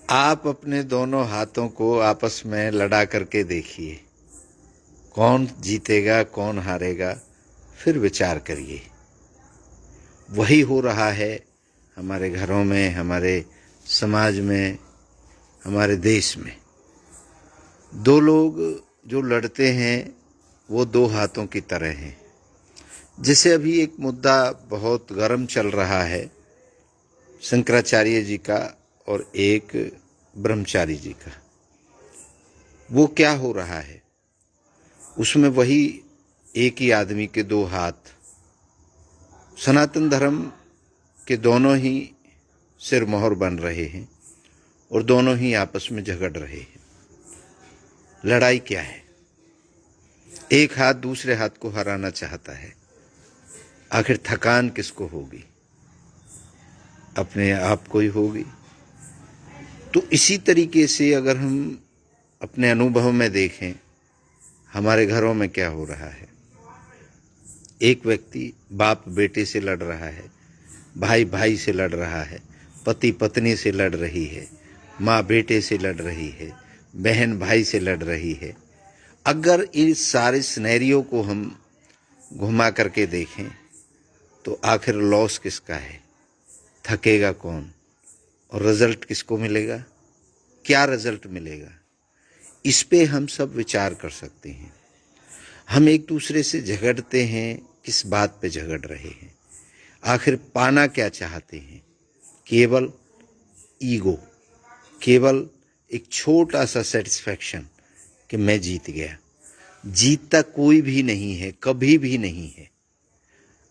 आप अपने दोनों हाथों को आपस में लड़ा करके देखिए, कौन जीतेगा कौन हारेगा, फिर विचार करिए। वही हो रहा है हमारे घरों में, हमारे समाज में, हमारे देश में। दो लोग जो लड़ते हैं वो दो हाथों की तरह हैं। जैसे अभी एक मुद्दा बहुत गर्म चल रहा है, शंकराचार्य जी का और एक ब्रह्मचारी जी का। वो क्या हो रहा है, उसमें वही एक ही आदमी के दो हाथ। सनातन धर्म के दोनों ही सिर मोहर बन रहे हैं और दोनों ही आपस में झगड़ रहे हैं। लड़ाई क्या है? एक हाथ दूसरे हाथ को हराना चाहता है। आखिर थकान किसको होगी? अपने आप को ही होगी। तो इसी तरीके से अगर हम अपने अनुभव में देखें, हमारे घरों में क्या हो रहा है। एक व्यक्ति बाप बेटे से लड़ रहा है, भाई भाई से लड़ रहा है, पति पत्नी से लड़ रही है, माँ बेटे से लड़ रही है, बहन भाई से लड़ रही है। अगर इस सारे सिनेरियो को हम घुमा करके देखें तो आखिर लॉस किसका है? थकेगा कौन? और रिजल्ट किसको मिलेगा? क्या रिजल्ट मिलेगा? इस पे हम सब विचार कर सकते हैं। हम एक दूसरे से झगड़ते हैं, किस बात पे झगड़ रहे हैं? आखिर पाना क्या चाहते हैं? केवल ईगो, केवल एक छोटा सा सेटिस्फैक्शन कि मैं जीत गया। जीतता कोई भी नहीं है, कभी भी नहीं है।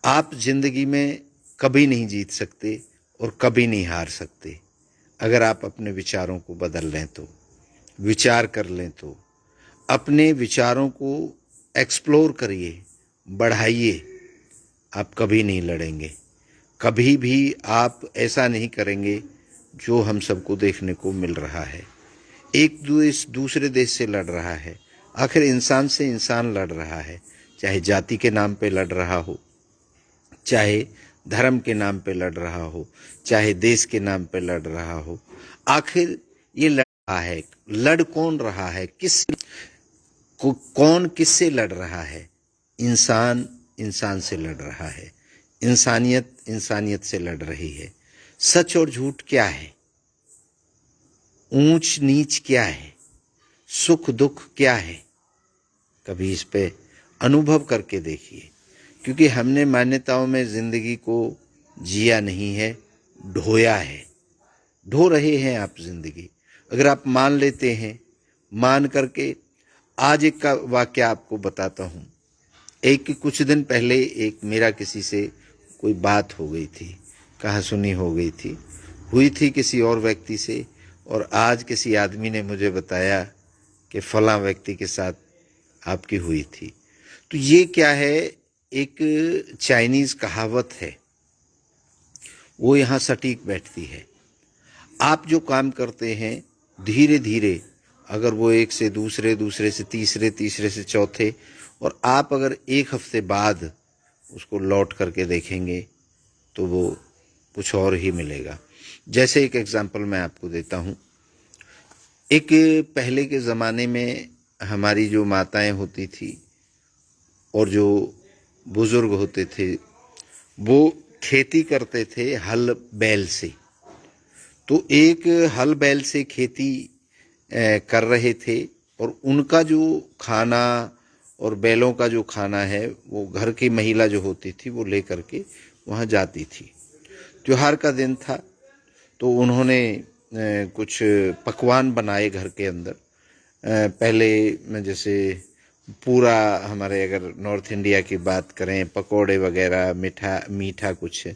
आप जिंदगी में कभी नहीं जीत सकते और कभी नहीं हार सकते। अगर आप अपने विचारों को बदल लें तो, विचार कर लें तो, अपने विचारों को एक्सप्लोर करिए, बढ़ाइए। आप कभी नहीं लड़ेंगे, कभी भी आप ऐसा नहीं करेंगे जो हम सबको देखने को मिल रहा है। एक देश दूसरे देश से लड़ रहा है, आखिर इंसान से इंसान लड़ रहा है। चाहे जाति के नाम पे लड़ रहा हो, चाहे धर्म के नाम पे लड़ रहा हो, चाहे देश के नाम पे लड़ रहा हो, आखिर ये लड़ रहा है। लड़ कौन रहा है? कौन किससे लड़ रहा है? इंसान इंसान से लड़ रहा है, इंसानियत इंसानियत से लड़ रही है। सच और झूठ क्या है? ऊंच नीच क्या है? सुख दुख क्या है? कभी इस पे अनुभव करके देखिए, क्योंकि हमने मान्यताओं में जिंदगी को जिया नहीं है, ढोया है। ढो रहे हैं आप जिंदगी। अगर आप मान लेते हैं, मान करके आज एक का वाक्य आपको बताता हूँ। एक कुछ दिन पहले एक मेरा किसी से कोई बात हो गई थी, कहा सुनी हो गई थी, हुई थी किसी और व्यक्ति से, और आज किसी आदमी ने मुझे बताया कि फलां व्यक्ति के साथ आपकी हुई थी। तो ये क्या है? एक चाइनीज कहावत है, वो यहाँ सटीक बैठती है। आप जो काम करते हैं, धीरे धीरे अगर वो एक से दूसरे, दूसरे से तीसरे, तीसरे से चौथे, और आप अगर एक हफ्ते बाद उसको लौट करके देखेंगे तो वो कुछ और ही मिलेगा। जैसे एक एग्जांपल मैं आपको देता हूँ। एक पहले के ज़माने में हमारी जो माताएं होती थी और जो बुज़ुर्ग होते थे, वो खेती करते थे हल बैल से। तो एक हल बैल से खेती कर रहे थे, और उनका जो खाना और बैलों का जो खाना है वो घर की महिला जो होती थी वो लेकर के वहाँ जाती थी। त्योहार का दिन था तो उन्होंने कुछ पकवान बनाए घर के अंदर। पहले जैसे पूरा हमारे अगर नॉर्थ इंडिया की बात करें, पकोड़े वगैरह, मीठा कुछ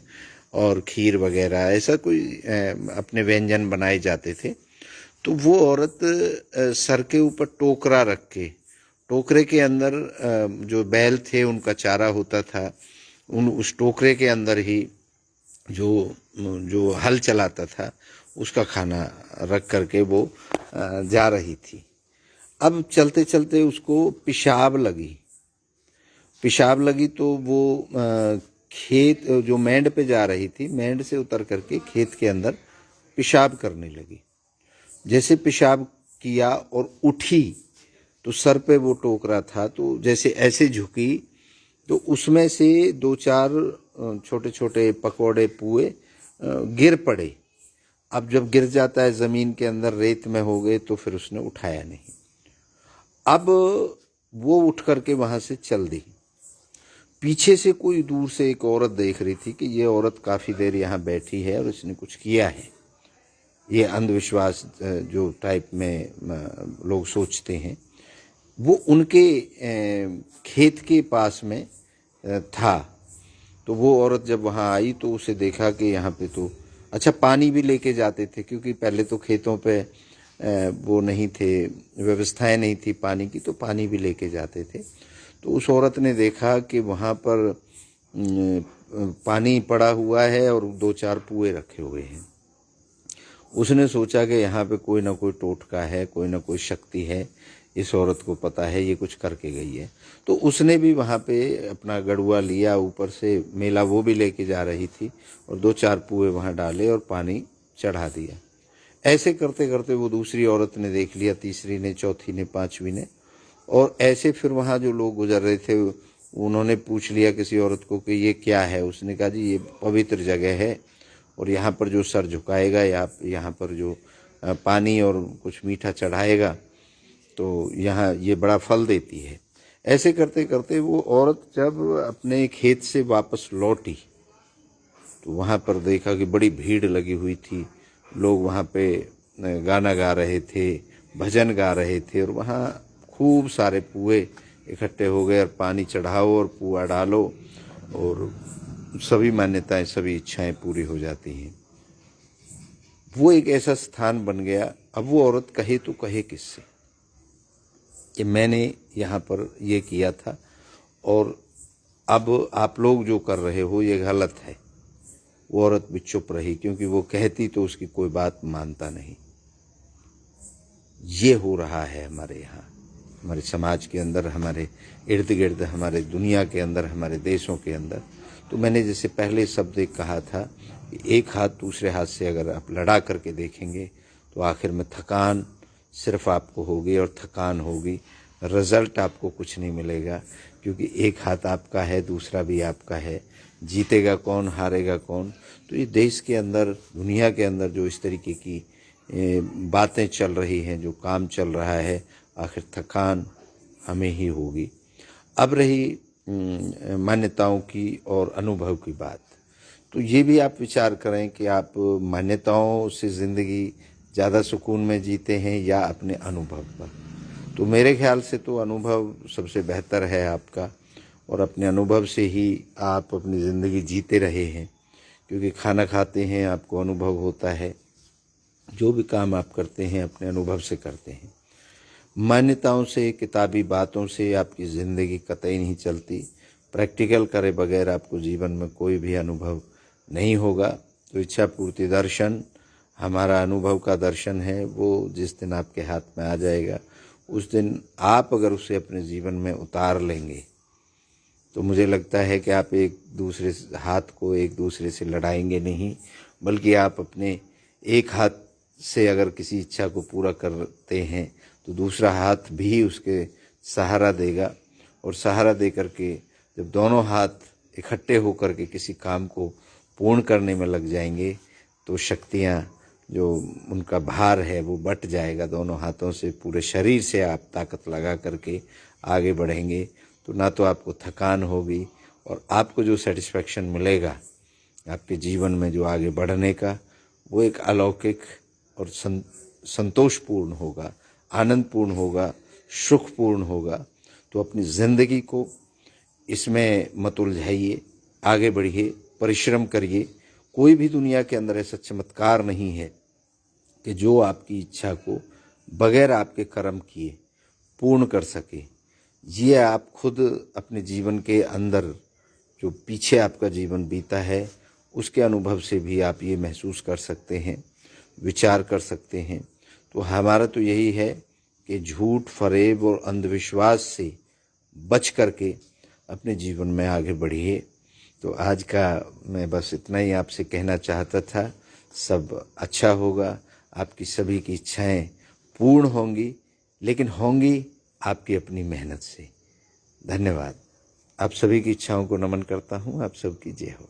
और खीर वगैरह, ऐसा कोई अपने व्यंजन बनाए जाते थे। तो वो औरत सर के ऊपर टोकरा रख के, टोकरे के अंदर जो बैल थे उनका चारा होता था, उस टोकरे के अंदर ही जो हल चलाता था उसका खाना रख करके वो जा रही थी। अब चलते चलते उसको पेशाब लगी तो वो खेत जो मेंढ पे जा रही थी, मेंढ से उतर करके खेत के अंदर पेशाब करने लगी। जैसे पेशाब किया और उठी तो सर पे वो टोकरा था, तो जैसे ऐसे झुकी तो उसमें से दो चार छोटे छोटे पकौड़े पुए गिर पड़े। अब जब गिर जाता है ज़मीन के अंदर, रेत में हो गए, तो फिर उसने उठाया नहीं। अब वो उठ करके वहाँ से चल दी। पीछे से कोई दूर से एक औरत देख रही थी कि ये औरत काफ़ी देर यहाँ बैठी है और इसने कुछ किया है। ये अंधविश्वास जो टाइप में लोग सोचते हैं, वो उनके खेत के पास में था। तो वो औरत जब वहाँ आई तो उसे देखा कि यहाँ पे तो अच्छा पानी भी लेके जाते थे, क्योंकि पहले तो खेतों पे वो नहीं थे, व्यवस्थाएं नहीं थी पानी की, तो पानी भी लेके जाते थे। तो उस औरत ने देखा कि वहाँ पर पानी पड़ा हुआ है और दो चार पुए रखे हुए हैं। उसने सोचा कि यहाँ पे कोई ना कोई टोटका है, कोई ना कोई शक्ति है, इस औरत को पता है ये कुछ करके गई है। तो उसने भी वहाँ पे अपना गड़ुआ लिया, ऊपर से मेला वो भी लेके जा रही थी, और दो चार पुए वहाँ डाले और पानी चढ़ा दिया। ऐसे करते करते वो दूसरी औरत ने देख लिया, तीसरी ने, चौथी ने, पांचवी ने, और ऐसे फिर वहाँ जो लोग गुजर रहे थे उन्होंने पूछ लिया किसी औरत को कि ये क्या है। उसने कहा जी ये पवित्र जगह है और यहाँ पर जो सर झुकाएगा या यहाँ पर जो पानी और कुछ मीठा चढ़ाएगा तो यहाँ ये बड़ा फल देती है। ऐसे करते करते वो औरत जब अपने खेत से वापस लौटी तो वहाँ पर देखा कि बड़ी भीड़ लगी हुई थी, लोग वहाँ पे गाना गा रहे थे, भजन गा रहे थे, और वहाँ खूब सारे पुए इकट्ठे हो गए, और पानी चढ़ाओ और पुआ डालो और सभी मान्यताएं, सभी इच्छाएं पूरी हो जाती हैं। वो एक ऐसा स्थान बन गया। अब वो औरत कहे तो कहे किससे कि मैंने यहाँ पर ये किया था और अब आप लोग जो कर रहे हो ये गलत है। वो औरत भी चुप रही, क्योंकि वो कहती तो उसकी कोई बात मानता नहीं। ये हो रहा है हमारे यहाँ, हमारे समाज के अंदर, हमारे इर्द गिर्द, हमारे दुनिया के अंदर, हमारे देशों के अंदर। तो मैंने जैसे पहले शब्द एक कहा था कि एक हाथ दूसरे हाथ से अगर आप लड़ा करके देखेंगे तो आखिर में थकान सिर्फ आपको होगी, और थकान होगी, रिजल्ट आपको कुछ नहीं मिलेगा, क्योंकि एक हाथ आपका है, दूसरा भी आपका है। जीतेगा कौन, हारेगा कौन? तो ये देश के अंदर, दुनिया के अंदर जो इस तरीके की बातें चल रही हैं, जो काम चल रहा है, आखिर थकान हमें ही होगी। अब रही मान्यताओं की और अनुभव की बात, तो ये भी आप विचार करें कि आप मान्यताओं से ज़िंदगी ज़्यादा सुकून में जीते हैं या अपने अनुभव पर। तो मेरे ख्याल से तो अनुभव सबसे बेहतर है आपका, और अपने अनुभव से ही आप अपनी ज़िंदगी जीते रहे हैं, क्योंकि खाना खाते हैं आपको अनुभव होता है, जो भी काम आप करते हैं अपने अनुभव से करते हैं। मान्यताओं से, किताबी बातों से आपकी ज़िंदगी कतई नहीं चलती। प्रैक्टिकल करे बगैर आपको जीवन में कोई भी अनुभव नहीं होगा। तो इच्छा पूर्ति दर्शन हमारा अनुभव का दर्शन है, वो जिस दिन आपके हाथ में आ जाएगा उस दिन आप अगर उसे अपने जीवन में उतार लेंगे तो मुझे लगता है कि आप एक दूसरे हाथ को एक दूसरे से लड़ाएंगे नहीं, बल्कि आप अपने एक हाथ से अगर किसी इच्छा को पूरा करते हैं तो दूसरा हाथ भी उसके सहारा देगा, और सहारा दे करके जब दोनों हाथ इकट्ठे होकर के किसी काम को पूर्ण करने में लग जाएंगे तो शक्तियाँ, जो उनका भार है वो बट जाएगा। दोनों हाथों से, पूरे शरीर से आप ताकत लगा करके आगे बढ़ेंगे तो ना तो आपको थकान होगी, और आपको जो सेटिस्फैक्शन मिलेगा आपके जीवन में जो आगे बढ़ने का, वो एक अलौकिक और संतोषपूर्ण होगा, आनंदपूर्ण होगा, सुखपूर्ण होगा। तो अपनी ज़िंदगी को इसमें मत उलझाइए, आगे बढ़िए, परिश्रम करिए। कोई भी दुनिया के अंदर ऐसा चमत्कार नहीं है कि जो आपकी इच्छा को बगैर आपके कर्म किए पूर्ण कर सके। ये आप खुद अपने जीवन के अंदर, जो पीछे आपका जीवन बीता है, उसके अनुभव से भी आप ये महसूस कर सकते हैं, विचार कर सकते हैं। तो हमारा तो यही है कि झूठ, फरेब और अंधविश्वास से बच करके अपने जीवन में आगे बढ़िए। तो आज का मैं बस इतना ही आपसे कहना चाहता था। सब अच्छा होगा, आपकी सभी की इच्छाएं पूर्ण होंगी, लेकिन होंगी आपकी अपनी मेहनत से। धन्यवाद। आप सभी की इच्छाओं को नमन करता हूँ। आप सबकी जय हो।